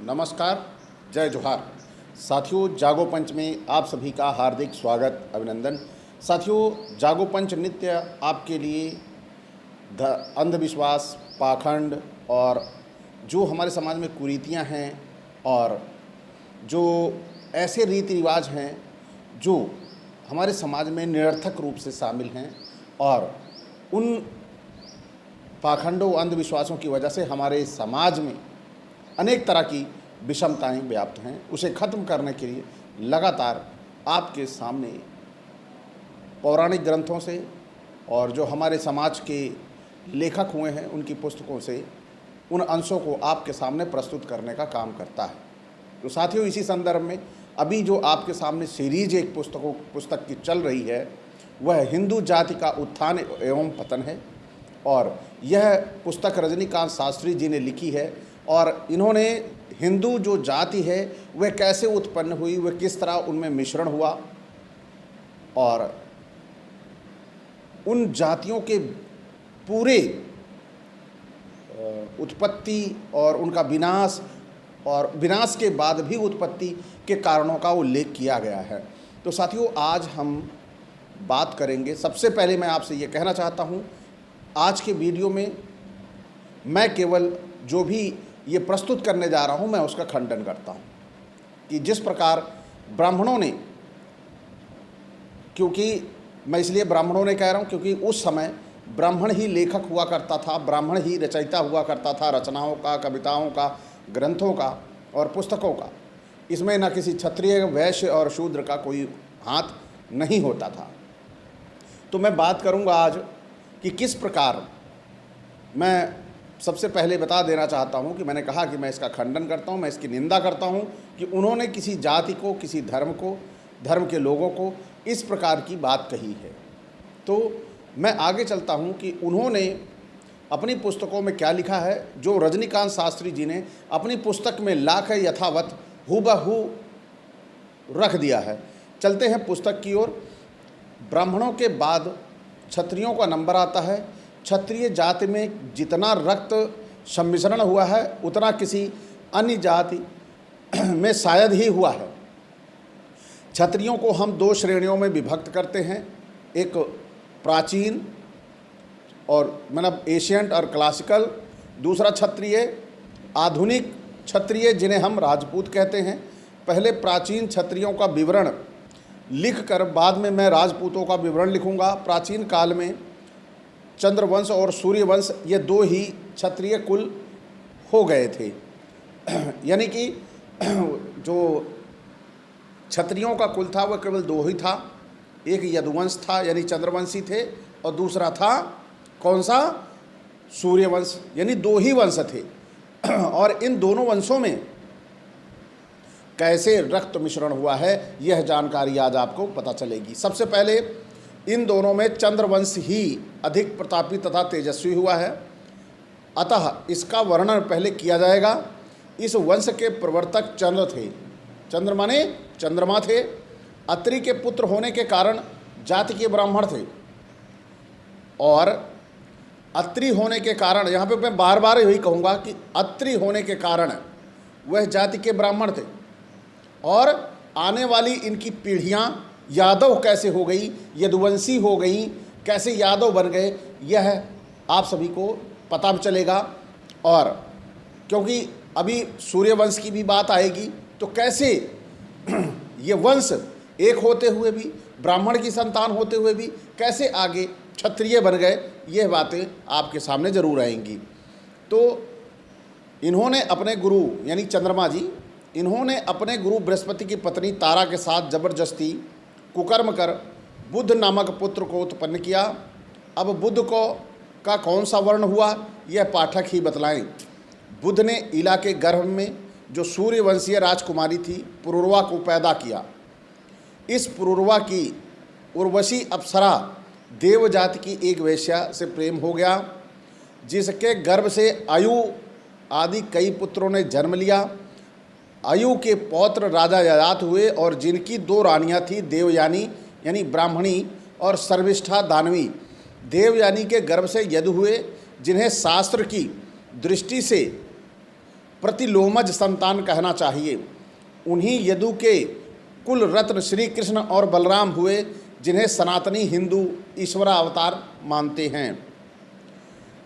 नमस्कार, जय जोहार। साथियों, जागो पंच में आप सभी का हार्दिक स्वागत, अभिनंदन। साथियों, जागो पंच नित्य आपके लिए अंधविश्वास, पाखंड और जो हमारे समाज में कुरीतियां हैं और जो ऐसे रीति रिवाज हैं जो हमारे समाज में निरर्थक रूप से शामिल हैं और उन पाखंडों, अंधविश्वासों की वजह से हमारे समाज में अनेक तरह की विषमताएं व्याप्त हैं, उसे खत्म करने के लिए लगातार आपके सामने पौराणिक ग्रंथों से और जो हमारे समाज के लेखक हुए हैं उनकी पुस्तकों से उन अंशों को आपके सामने प्रस्तुत करने का काम करता है। तो साथियों, इसी संदर्भ में अभी जो आपके सामने सीरीज एक पुस्तक की चल रही है वह हिंदू जाति का उत्थान एवं पतन है और यह पुस्तक रजनीकांत शास्त्री जी ने लिखी है और इन्होंने हिंदू जो जाति है वह कैसे उत्पन्न हुई, वह किस तरह उनमें मिश्रण हुआ और उन जातियों के पूरे उत्पत्ति और उनका विनाश और विनाश के बाद भी उत्पत्ति के कारणों का उल्लेख किया गया है। तो साथियों, आज हम बात करेंगे। सबसे पहले मैं आपसे ये कहना चाहता हूँ, आज के वीडियो में मैं केवल जो भी ये प्रस्तुत करने जा रहा हूँ मैं उसका खंडन करता हूँ कि जिस प्रकार ब्राह्मणों ने, क्योंकि मैं इसलिए ब्राह्मणों ने कह रहा हूँ क्योंकि उस समय ब्राह्मण ही लेखक हुआ करता था, ब्राह्मण ही रचयिता हुआ करता था रचनाओं का, कविताओं का, ग्रंथों का और पुस्तकों का। इसमें न किसी क्षत्रिय, वैश्य और शूद्र का कोई हाथ नहीं होता था। तो मैं बात करूँगा आज कि किस प्रकार, मैं सबसे पहले बता देना चाहता हूं कि मैंने कहा कि मैं इसका खंडन करता हूं, मैं इसकी निंदा करता हूं कि उन्होंने किसी जाति को, किसी धर्म को, धर्म के लोगों को इस प्रकार की बात कही है। तो मैं आगे चलता हूं कि उन्होंने अपनी पुस्तकों में क्या लिखा है, जो रजनीकांत शास्त्री जी ने अपनी पुस्तक में लाकर यथावत हूबहू रख दिया है। चलते हैं पुस्तक की ओर। ब्राह्मणों के बाद क्षत्रियों का नंबर आता है। क्षत्रिय जाति में जितना रक्त सम्मिश्रण हुआ है उतना किसी अन्य जाति में शायद ही हुआ है। क्षत्रियों को हम दो श्रेणियों में विभक्त करते हैं, एक प्राचीन और मतलब एशियंट और क्लासिकल, दूसरा क्षत्रिय आधुनिक क्षत्रिय जिन्हें हम राजपूत कहते हैं। पहले प्राचीन क्षत्रियों का विवरण लिखकर बाद में मैं राजपूतों का विवरण लिखूंगा। प्राचीन काल में चंद्रवंश और सूर्यवंश ये दो ही क्षत्रिय कुल हो गए थे। यानी कि जो क्षत्रियों का कुल था वह केवल दो ही था, एक यदुवंश था यानी चंद्रवंशी थे और दूसरा था कौन सा, सूर्यवंश, यानी दो ही वंश थे। और इन दोनों वंशों में कैसे रक्त मिश्रण हुआ है यह जानकारी आज आपको पता चलेगी। सबसे पहले इन दोनों में चंद्रवंश ही अधिक प्रतापी तथा तेजस्वी हुआ है, अतः इसका वर्णन पहले किया जाएगा। इस वंश के प्रवर्तक चंद्र थे, चंद्र माने चंद्रमा थे। अत्रि के पुत्र होने के कारण जाति के ब्राह्मण थे और अत्रि होने के कारण, यहाँ पे मैं बार बार यही कहूँगा कि अत्रि होने के कारण वह जाति के ब्राह्मण थे और आने वाली इनकी पीढ़ियाँ यादव कैसे हो गई, यदुवंशी हो गई, कैसे यादव बन गए, यह आप सभी को पता चलेगा। और क्योंकि अभी सूर्यवंश की भी बात आएगी तो कैसे ये वंश एक होते हुए भी, ब्राह्मण की संतान होते हुए भी कैसे आगे क्षत्रिय बन गए, यह बातें आपके सामने जरूर आएंगी। तो इन्होंने अपने गुरु यानी चंद्रमा जी, इन्होंने अपने गुरु बृहस्पति की पत्नी तारा के साथ जबरदस्ती कुकर्म कर बुध नामक पुत्र को उत्पन्न किया। अब बुध का कौन सा वर्ण हुआ यह पाठक ही बतलाएं। बुध ने इला के गर्भ में जो सूर्यवंशीय राजकुमारी थी पुरुरवा को पैदा किया। इस पुरुरवा की उर्वशी अप्सरा देव जाति की एक वेश्या से प्रेम हो गया, जिसके गर्भ से आयु आदि कई पुत्रों ने जन्म लिया। आयु के पौत्र राजा ययात हुए और जिनकी दो रानियां थी, देवयानी यानी ब्राह्मणी और सर्विष्ठा दानवी। देवयानी के गर्भ से यदु हुए, जिन्हें शास्त्र की दृष्टि से प्रतिलोमज संतान कहना चाहिए। उन्हीं यदु के कुल रत्न श्री कृष्ण और बलराम हुए, जिन्हें सनातनी हिंदू ईश्वरावतार मानते हैं।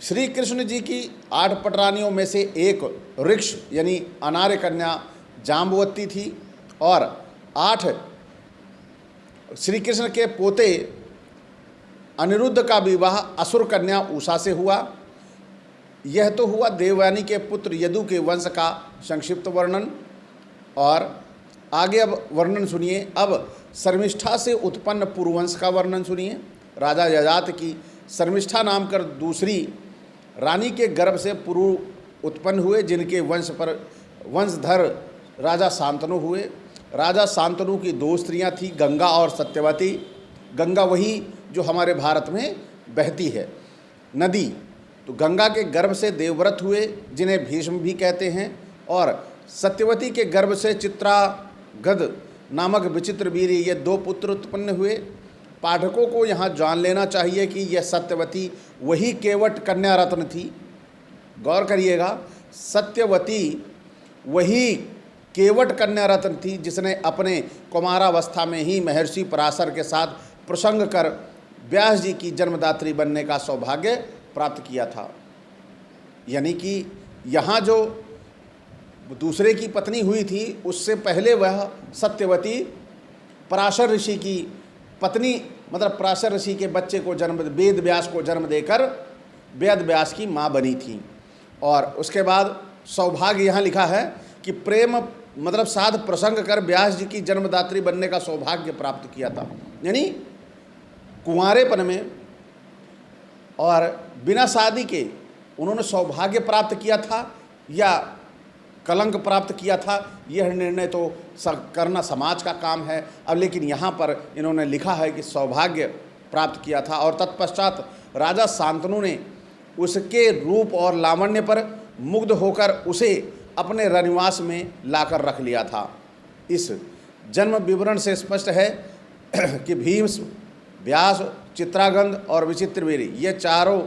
श्री कृष्ण जी की 8 पटरानियों में से एक ऋक्ष यानी अनार्य कन्या जाम्बवती थी और 8 श्री कृष्ण के पोते अनिरुद्ध का विवाह असुर कन्या उषा से हुआ। यह तो हुआ देवयानी के पुत्र यदु के वंश का संक्षिप्त वर्णन। और आगे अब वर्णन सुनिए। अब शर्मिष्ठा से उत्पन्न पुरुवंश का वर्णन सुनिए। राजा यजात की शर्मिष्ठा नाम कर दूसरी रानी के गर्भ से पुरु उत्पन्न हुए, जिनके वंश पर वंशधर राजा शांतनु हुए। राजा शांतनु की 2 स्त्रियां थीं, गंगा और सत्यवती। गंगा वही जो हमारे भारत में बहती है नदी। तो गंगा के गर्भ से देवव्रत हुए, जिन्हें भीष्म भी कहते हैं। और सत्यवती के गर्भ से चित्रागध नामक विचित्र वीर, ये 2 पुत्र उत्पन्न हुए। पाठकों को यहाँ जान लेना चाहिए कि यह सत्यवती वही केवट कन्या रत्न थी। गौर करिएगा, सत्यवती वही केवट कन्या रत्न थी जिसने अपने कुमारावस्था में ही महर्षि पराशर के साथ प्रसंग कर व्यास जी की जन्मदात्री बनने का सौभाग्य प्राप्त किया था। यानी कि यहाँ जो दूसरे की पत्नी हुई थी, उससे पहले वह सत्यवती पराशर ऋषि की पत्नी, मतलब पराशर ऋषि के बच्चे को जन्म, वेद व्यास को जन्म देकर वेद व्यास की माँ बनी थी। और उसके बाद सौभाग्य यहाँ लिखा है कि प्रेम मतलब साध प्रसंग कर व्यास जी की जन्मदात्री बनने का सौभाग्य प्राप्त किया था। यानी कुंवारेपन में और बिना शादी के उन्होंने सौभाग्य प्राप्त किया था या कलंक प्राप्त किया था, यह निर्णय तो करना समाज का काम है। अब लेकिन यहाँ पर इन्होंने लिखा है कि सौभाग्य प्राप्त किया था। और तत्पश्चात राजा शांतनु ने उसके रूप और लावण्य पर मुग्ध होकर उसे अपने रनिवास में लाकर रख लिया था। इस जन्म विवरण से स्पष्ट है कि भीष्म, व्यास, चित्रागंध और विचित्रवीर ये चारों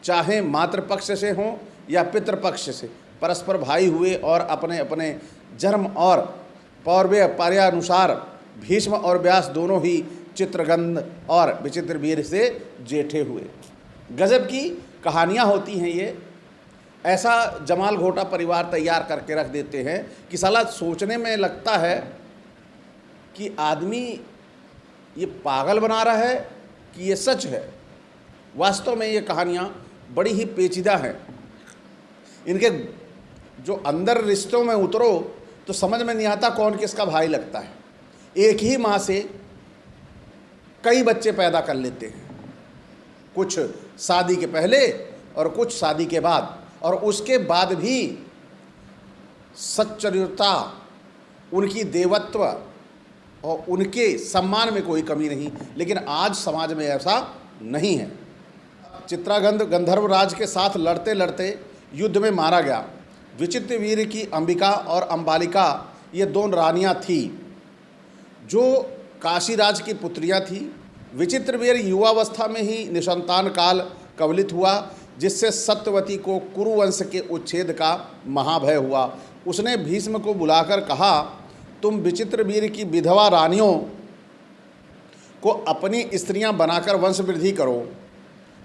चाहे मातृपक्ष से हों या पितृपक्ष से परस्पर भाई हुए और अपने अपने जन्म और पौर्व्य पर्यानुसार भीष्म और व्यास दोनों ही चित्रगंध और विचित्रवीर से जेठे हुए। गजब की कहानियाँ होती हैं ये। ऐसा जमाल घोटा परिवार तैयार करके रख देते हैं कि साला सोचने में लगता है कि आदमी ये पागल बना रहा है कि ये सच है। वास्तव में ये कहानियाँ बड़ी ही पेचीदा हैं। इनके जो अंदर रिश्तों में उतरो तो समझ में नहीं आता कौन किसका भाई लगता है। एक ही माँ से कई बच्चे पैदा कर लेते हैं, कुछ शादी के पहले और कुछ शादी के बाद, और उसके बाद भी सच्चरित्रता, उनकी देवत्व और उनके सम्मान में कोई कमी नहीं। लेकिन आज समाज में ऐसा नहीं है। चित्रागंध गंधर्वराज के साथ लड़ते लड़ते युद्ध में मारा गया। विचित्रवीर की अंबिका और अंबालिका ये 2 रानियां थीं जो काशीराज की पुत्रियां थीं। विचित्रवीर युवावस्था में ही निसंतान काल कवलित हुआ, जिससे सत्यवती को कुरुवंश के उच्छेद का महाभय हुआ। उसने भीष्म को बुलाकर कहा, तुम विचित्रवीर की विधवा रानियों को अपनी स्त्रियां बनाकर वंश वृद्धि करो,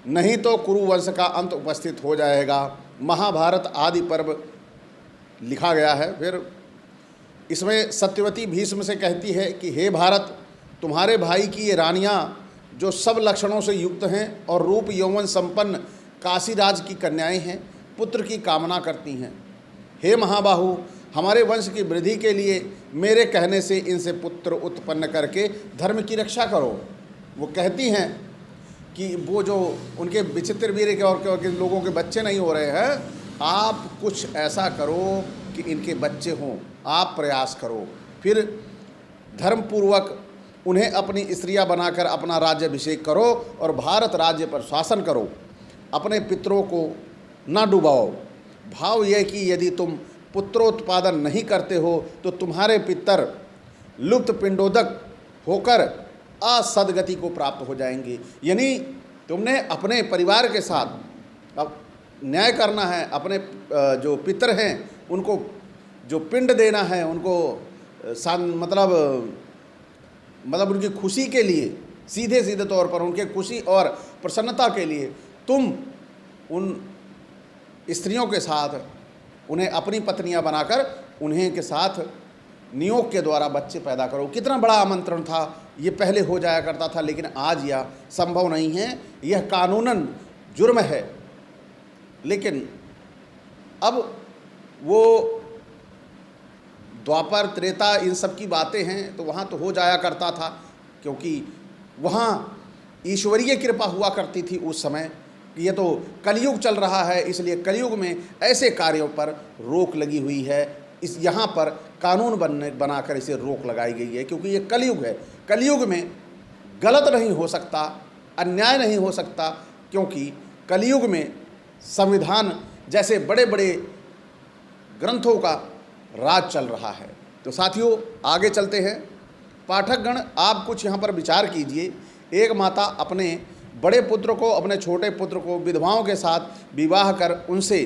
नहीं तो कुरुवंश का अंत उपस्थित हो जाएगा। महाभारत आदि पर्व लिखा गया है। फिर इसमें सत्यवती भीष्म से कहती है कि हे भारत, तुम्हारे भाई की ये रानियां जो सब लक्षणों से युक्त हैं और रूप यौवन संपन्न काशीराज की कन्याएं हैं, पुत्र की कामना करती हैं। हे महाबाहु, हमारे वंश की वृद्धि के लिए मेरे कहने से इनसे पुत्र उत्पन्न करके धर्म की रक्षा करो। वो कहती हैं कि वो जो उनके विचित्रवीर के और के लोगों के बच्चे नहीं हो रहे हैं, आप कुछ ऐसा करो कि इनके बच्चे हों, आप प्रयास करो। फिर धर्मपूर्वक उन्हें अपनी स्त्रियां बनाकर अपना राज्याभिषेक करो और भारत राज्य पर शासन करो। अपने पितरों को ना डुबाओ। भाव यह कि यदि तुम पुत्रोत्पादन नहीं करते हो तो तुम्हारे पितर लुप्त पिंडोदक होकर असदगति को प्राप्त हो जाएंगे। यानी तुमने अपने परिवार के साथ, अब न्याय करना है, अपने जो पितर हैं उनको जो पिंड देना है, उनको मतलब उनकी खुशी के लिए, सीधे सीधे तौर पर उनके खुशी और प्रसन्नता के लिए तुम उन स्त्रियों के साथ उन्हें अपनी पत्नियां बनाकर उन्हें के साथ नियोग के द्वारा बच्चे पैदा करो। कितना बड़ा आमंत्रण था, ये पहले हो जाया करता था, लेकिन आज यह संभव नहीं है, यह कानूनन जुर्म है। लेकिन अब वो द्वापर त्रेता इन सब की बातें हैं, तो वहाँ तो हो जाया करता था, क्योंकि वहाँ ईश्वरीय कृपा हुआ करती थी उस समय। ये तो कलयुग चल रहा है, इसलिए कलयुग में ऐसे कार्यों पर रोक लगी हुई है। इस यहाँ पर कानून बनाकर इसे रोक लगाई गई है, क्योंकि ये कलयुग है। कलयुग में गलत नहीं हो सकता, अन्याय नहीं हो सकता, क्योंकि कलयुग में संविधान जैसे बड़े बड़े ग्रंथों का राज चल रहा है। तो साथियों, आगे चलते हैं। पाठकगण, आप कुछ यहाँ पर विचार कीजिए। एक माता अपने बड़े पुत्र को, अपने छोटे पुत्र को विधवाओं के साथ विवाह कर उनसे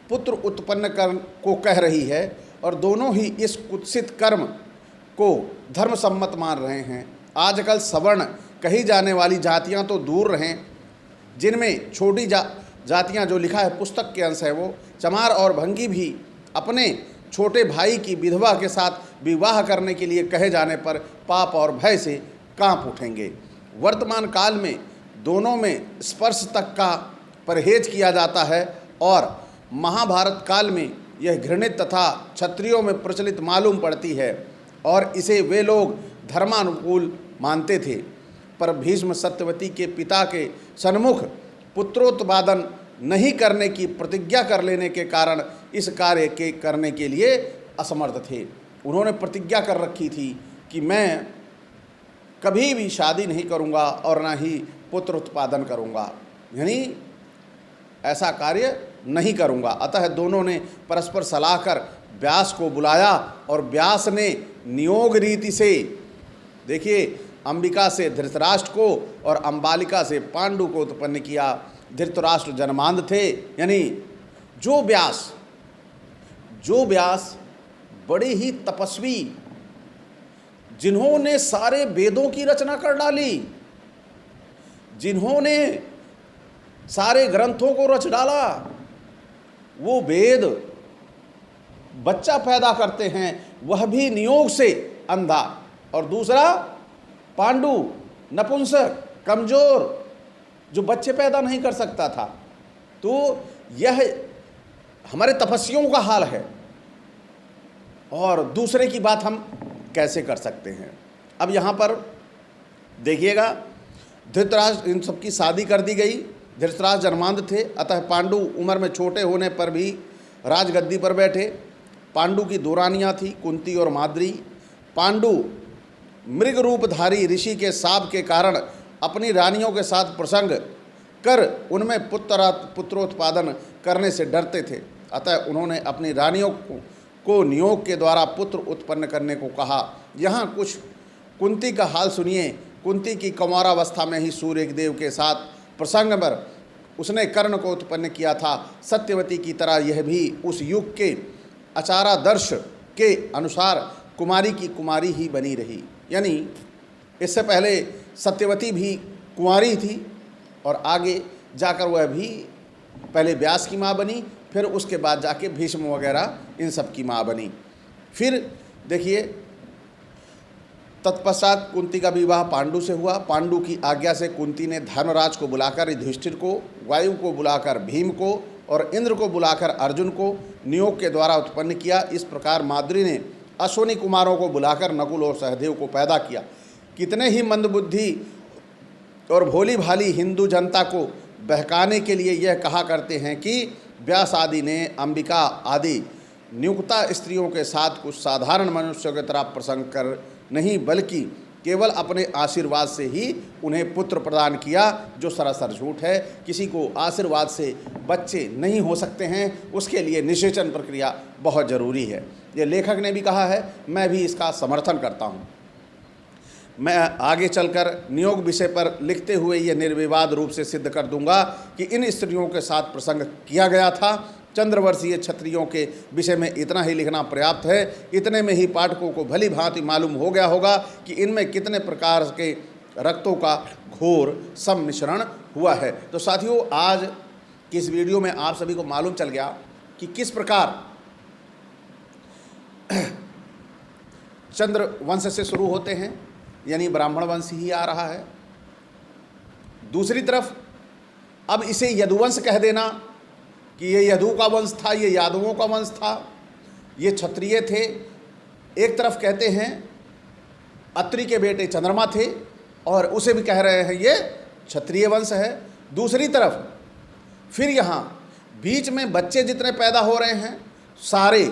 पुत्र उत्पन्न कर को कह रही है, और दोनों ही इस कुत्सित कर्म को धर्मसम्मत मान रहे हैं। आजकल सवर्ण कही जाने वाली जातियां तो दूर रहें, जिनमें छोटी जातियां जो लिखा है पुस्तक के अंश है, वो चमार और भंगी भी अपने छोटे भाई की विधवा के साथ विवाह करने के लिए कहे जाने पर पाप और भय से कांप उठेंगे। वर्तमान काल में दोनों में स्पर्श तक का परहेज किया जाता है, और महाभारत काल में यह घृणित तथा क्षत्रियों में प्रचलित मालूम पड़ती है, और इसे वे लोग धर्मानुकूल मानते थे। पर भीष्म सत्यवती के पिता के सन्मुख पुत्रोत्पादन नहीं करने की प्रतिज्ञा कर लेने के कारण इस कार्य के करने के लिए असमर्थ थे। उन्होंने प्रतिज्ञा कर रखी थी कि मैं कभी भी शादी नहीं करूंगा और ना ही पुत्र उत्पादन करूंगा, यानी ऐसा कार्य नहीं करूंगा। अतः दोनों ने परस्पर सलाह कर व्यास को बुलाया, और व्यास ने नियोग रीति से, देखिए, अंबिका से धृतराष्ट्र को और अंबालिका से पांडु को उत्पन्न किया। धृतराष्ट्र जन्मांध थे, यानी जो व्यास बड़े ही तपस्वी, जिन्होंने सारे वेदों की रचना कर डाली, जिन्होंने सारे ग्रंथों को रच डाला, वो वेद बच्चा पैदा करते हैं, वह भी नियोग से अंधा। और दूसरा पांडु नपुंसक कमजोर, जो बच्चे पैदा नहीं कर सकता था। तो यह हमारे तपस्वियों का हाल है, और दूसरे की बात हम कैसे कर सकते हैं। अब यहाँ पर देखिएगा, धृतराष्ट्र, इन सबकी शादी कर दी गई। धृतराष्ट्र जन्मांध थे, अतः पांडु उम्र में छोटे होने पर भी राजगद्दी पर बैठे। पांडु की दो रानियाँ थीं, कुंती और माद्री। पांडु मृग रूपधारी ऋषि के शाप के कारण अपनी रानियों के साथ प्रसंग कर उनमें पुत्रोत्पादन करने से डरते थे, अतः उन्होंने अपनी रानियों को नियोग के द्वारा पुत्र उत्पन्न करने को कहा। यहाँ कुछ कुंती का हाल सुनिए। कुंती की कौमारावस्था में ही सूर्य देव के साथ प्रसंग पर उसने कर्ण को उत्पन्न किया था। सत्यवती की तरह यह भी उस युग के आचारादर्श के अनुसार कुमारी की कुमारी ही बनी रही, यानी इससे पहले सत्यवती भी कुंवारी थी, और आगे जाकर वह भी पहले व्यास की माँ बनी, फिर उसके बाद जाके भीष्म वगैरह इन सब की माँ बनी। फिर देखिए, तत्पश्चात कुंती का विवाह पांडु से हुआ। पांडु की आज्ञा से कुंती ने धर्मराज को बुलाकर युधिष्ठिर को, वायु को बुलाकर भीम को और इंद्र को बुलाकर अर्जुन को नियोग के द्वारा उत्पन्न किया। इस प्रकार माद्री ने अश्वनी कुमारों को बुलाकर नकुल और सहदेव को पैदा किया। कितने ही मंदबुद्धि और भोली भाली हिंदू जनता को बहकाने के लिए यह कहा करते हैं कि व्यास आदि ने अंबिका आदि नियुक्ता स्त्रियों के साथ कुछ साधारण मनुष्यों की तरह प्रसंग कर नहीं, बल्कि केवल अपने आशीर्वाद से ही उन्हें पुत्र प्रदान किया, जो सरासर झूठ है। किसी को आशीर्वाद से बच्चे नहीं हो सकते हैं, उसके लिए निषेचन प्रक्रिया बहुत ज़रूरी है। ये लेखक ने भी कहा है, मैं भी इसका समर्थन करता हूँ। मैं आगे चलकर नियोग विषय पर लिखते हुए ये निर्विवाद रूप से सिद्ध कर दूंगा कि इन स्त्रियों के साथ प्रसंग किया गया था। चंद्रवंशीय क्षत्रियों के विषय में इतना ही लिखना पर्याप्त है। इतने में ही पाठकों को भली भांति मालूम हो गया होगा कि इनमें कितने प्रकार के रक्तों का घोर सम्मिश्रण हुआ है। तो साथियों, आज की इस वीडियो में आप सभी को मालूम चल गया कि किस प्रकार चंद्र वंश से शुरू होते हैं, यानी ब्राह्मण वंश ही आ रहा है। दूसरी तरफ अब इसे यदुवंश कह देना कि ये यदु का वंश था, ये यादवों का वंश था, ये क्षत्रिय थे। एक तरफ कहते हैं अत्रि के बेटे चंद्रमा थे और उसे भी कह रहे हैं ये क्षत्रिय वंश है। दूसरी तरफ फिर यहाँ बीच में बच्चे जितने पैदा हो रहे हैं सारे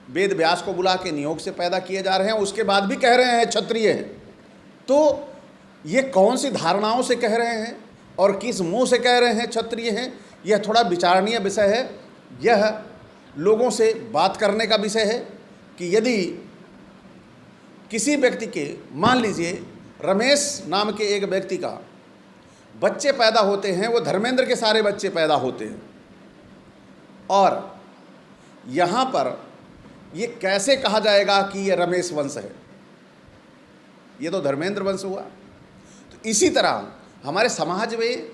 वेद व्यास को बुला के नियोग से पैदा किए जा रहे हैं, उसके बाद भी कह रहे हैं क्षत्रिय हैं। तो ये कौन सी धारणाओं से कह रहे हैं और किस मुंह से कह रहे हैं क्षत्रिय हैं, यह थोड़ा विचारणीय विषय है। यह लोगों से बात करने का विषय है कि यदि किसी व्यक्ति के, मान लीजिए रमेश नाम के एक व्यक्ति का बच्चे पैदा होते हैं, वो धर्मेंद्र के सारे बच्चे पैदा होते हैं, और यहाँ पर ये कैसे कहा जाएगा कि ये रमेश वंश है, ये तो धर्मेंद्र वंश हुआ। तो इसी तरह हमारे समाज में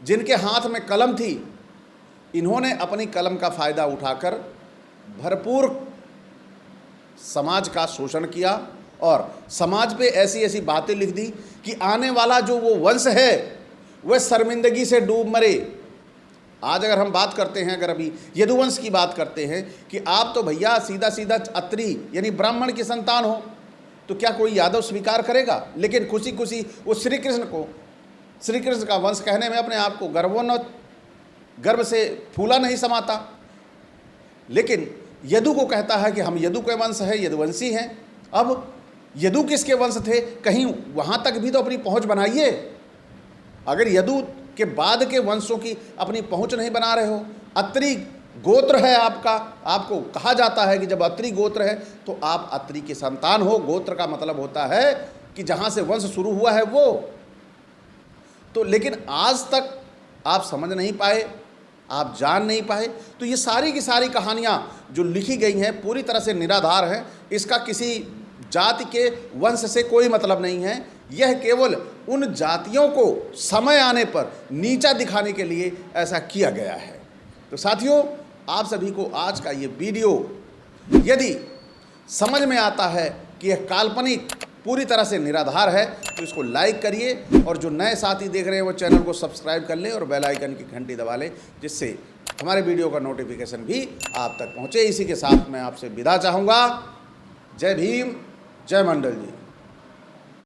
जिनके हाथ में कलम थी, इन्होंने अपनी कलम का फ़ायदा उठाकर भरपूर समाज का शोषण किया और समाज पे ऐसी ऐसी बातें लिख दी कि आने वाला जो वो वंश है वह शर्मिंदगी से डूब मरे। आज अगर हम बात करते हैं, अगर अभी यदुवंश की बात करते हैं कि आप तो भैया सीधा सीधा अत्रि यानी ब्राह्मण की संतान हो, तो क्या कोई यादव स्वीकार करेगा? लेकिन खुशी खुशी वो श्री कृष्ण का वंश कहने में अपने आप को गर्व से फूला नहीं समाता। लेकिन यदु को कहता है कि हम यदु के वंश है, यदुवंशी हैं। अब यदु किसके वंश थे, कहीं वहाँ तक भी तो अपनी पहुँच बनाइए। अगर यदु के बाद के वंशों की अपनी पहुँच नहीं बना रहे हो, अत्रि गोत्र है आपका, आपको कहा जाता है कि जब अत्रि गोत्र है तो आप अत्रि के संतान हो। गोत्र का मतलब होता है कि जहाँ से वंश शुरू हुआ है वो। तो लेकिन आज तक आप समझ नहीं पाए, आप जान नहीं पाए। तो ये सारी की सारी कहानियाँ जो लिखी गई हैं पूरी तरह से निराधार हैं। इसका किसी जाति के वंश से कोई मतलब नहीं है। यह केवल उन जातियों को समय आने पर नीचा दिखाने के लिए ऐसा किया गया है। तो साथियों, आप सभी को आज का ये वीडियो यदि समझ में आता है कि यह काल्पनिक पूरी तरह से निराधार है तो इसको लाइक करिए, और जो नए साथी देख रहे हैं वो चैनल को सब्सक्राइब कर लें और बेल आइकन की घंटी दबा लें, जिससे हमारे वीडियो का नोटिफिकेशन भी आप तक पहुंचे। इसी के साथ मैं आपसे विदा चाहूँगा। जय भीम, जय मंडल जी।